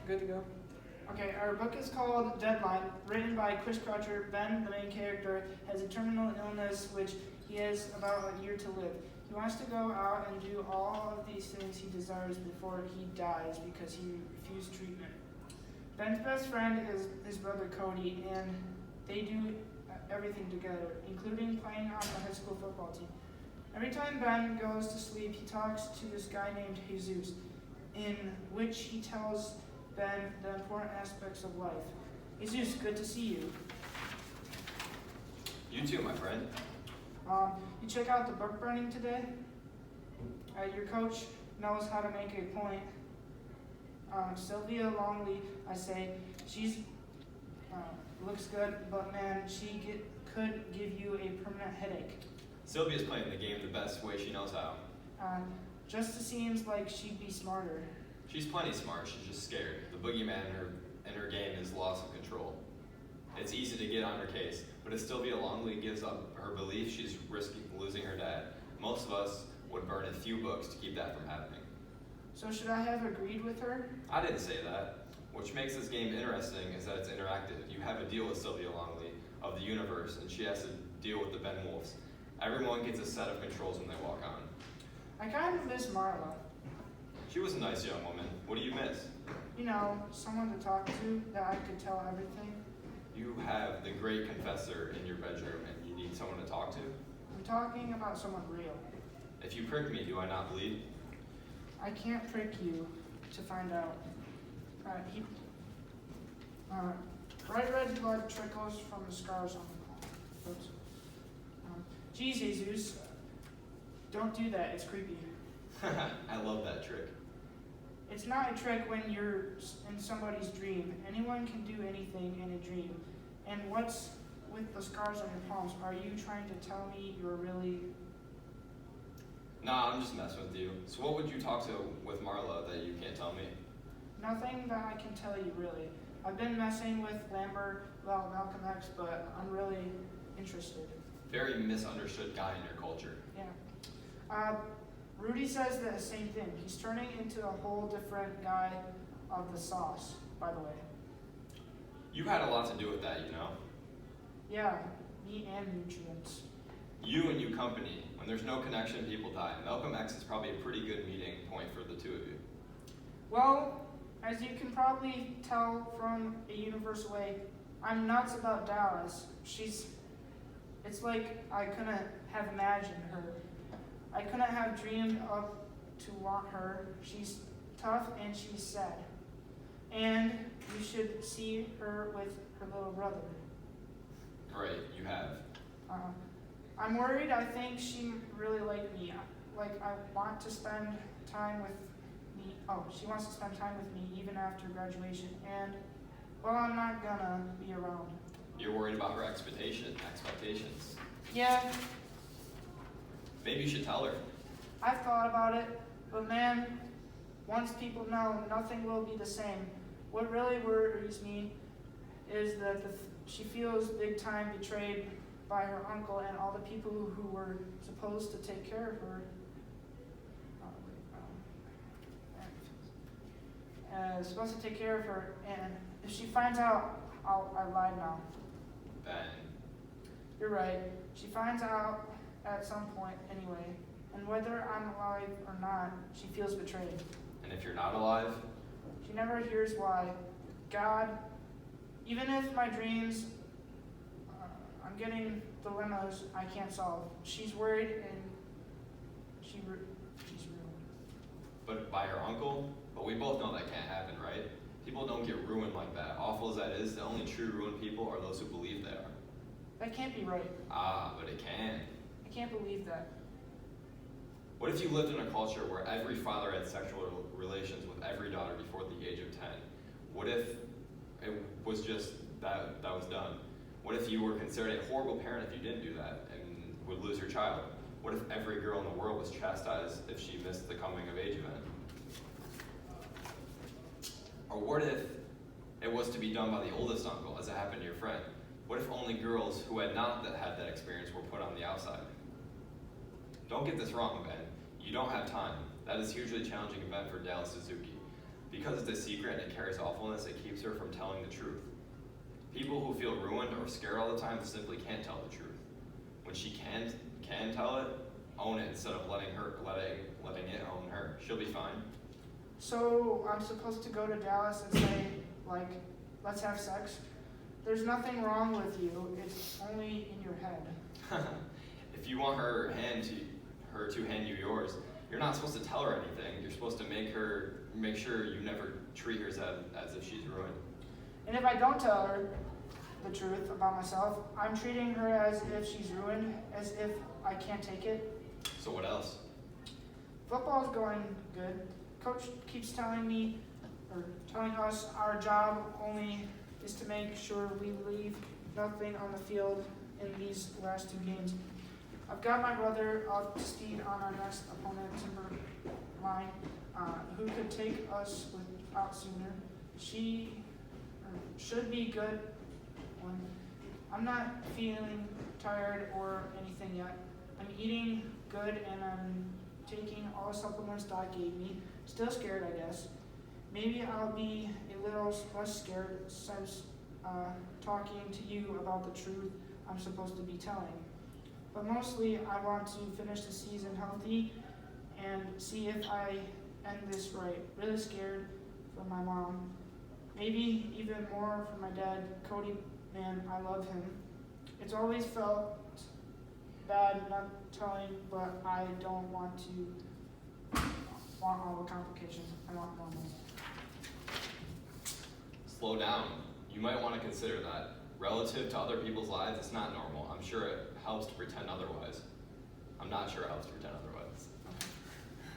Good to go. Okay, our book is called Deadline, written by Chris Croucher. Ben, the main character, has a terminal illness which he has about a year to live. He wants to go out and do all of these things he desires before he dies because he refused treatment. Ben's best friend is his brother Cody, and they do everything together, including playing on the high school football team. Every time Ben goes to sleep, he talks to this guy named Jesus, in which he tells Ben the important aspects of life. Jesus, good to see you. You too, my friend. You check out the book burning today? Your coach knows how to make a point. Sylvia Longley, I say, she's looks good, but man, could give you a permanent headache. Sylvia's playing the game the best way she knows how. Just seems like she'd be smarter. She's plenty smart, she's just scared. The boogeyman in her game is loss of control. It's easy to get on her case, but if Sylvia Longley gives up her belief, she's risking losing her dad. Most of us would burn a few books to keep that from happening. So should I have agreed with her? I didn't say that. What makes this game interesting is that it's interactive. You have a deal with Sylvia Longley of the universe, and she has to deal with the Ben Wolves. Everyone gets a set of controls when they walk on. I kind of miss Marla. She was a nice young woman. What do you miss? You know, someone to talk to that I could tell everything. You have the great confessor in your bedroom, and you need someone to talk to? I'm talking about someone real. If you prick me, do I not bleed? I can't prick you to find out. Bright red blood trickles from the scars on the palm. Oops. Geez, Jesus, don't do that. It's creepy. I love that trick. It's not a trick when you're in somebody's dream. Anyone can do anything in a dream. And what's with the scars on your palms? Are you trying to tell me you're really... Nah, I'm just messing with you. So what would you talk to with Marla that you can't tell me? Nothing that I can tell you, really. I've been messing with Lambert about Malcolm X, but I'm really interested. Very misunderstood guy in your culture. Yeah. Rudy says the same thing. He's turning into a whole different guy of the sauce, by the way. You had a lot to do with that, you know. Yeah, meat and nutrients. You and you company. When there's no connection, people die. Malcolm X is probably a pretty good meeting point for the two of you. Well, as you can probably tell from A Universe Away, I'm nuts about Dallas. It's like I couldn't have imagined her. I couldn't have dreamed up to want her. She's tough and she's sad. And you should see her with her little brother. Great, you have. I'm worried. I think she really liked me. I want to spend time with me. Oh, she wants to spend time with me even after graduation. And, well, I'm not gonna be around. You're worried about her expectations. Yeah, Maybe you should tell her. I've thought about it, but man, once people know, nothing will be the same. What really worries me is that she feels big time betrayed by her uncle and all the people who were supposed to take care of her. Supposed to take care of her, and if she finds out, I lied now. Ben. You're right. She finds out at some point anyway, and whether I'm alive or not, she feels betrayed. And if you're not alive? She never hears why. God, even if my dreams, I'm getting dilemmas I can't solve. She's worried and she's ruined. But by her uncle? But we both know that can't happen, right? People don't get ruined like that. Awful as that is, the only true ruined people are those who believe they are. That can't be right. But it can. I can't believe that. What if you lived in a culture where every father had sexual relations with every daughter before the age of 10? What if it was just that was done? What if you were considered a horrible parent if you didn't do that and would lose your child? What if every girl in the world was chastised if she missed the coming of age event? Or what if it was to be done by the oldest uncle, as it happened to your friend? What if only girls who had not had that experience were put on the outside? Don't get this wrong, Ben. You don't have time. That is a hugely challenging event for Dallas Suzuki. Because it's a secret and it carries awfulness, it keeps her from telling the truth. People who feel ruined or scared all the time simply can't tell the truth. When she can tell it, own it instead of letting it own her. She'll be fine. So I'm supposed to go to Dallas and say, like, let's have sex? There's nothing wrong with you. It's only in your head. If you want her to hand you yours, you're not supposed to tell her anything. You're supposed to make sure you never treat her as if she's ruined. And if I don't tell her the truth about myself, I'm treating her as if she's ruined, as if I can't take it. So what else? Football's going good. Coach keeps telling us our job only is to make sure we leave nothing on the field in these last 2 games. I've got my brother up to speed on our next opponent, Timberline, who could take us out sooner. Should be good one. I'm not feeling tired or anything yet. I'm eating good and I'm taking all the supplements Doc gave me. Still scared, I guess. Maybe I'll be a little less scared since talking to you about the truth I'm supposed to be telling. But mostly I want to finish the season healthy and see if I end this right. Really scared for my mom. Maybe even more for my dad, Cody. Man, I love him. It's always felt bad not telling, but I don't want all the complications. I want normal. Slow down. You might want to consider that. Relative to other people's lives, it's not normal. I'm sure it helps to pretend otherwise. I'm not sure it helps to pretend otherwise.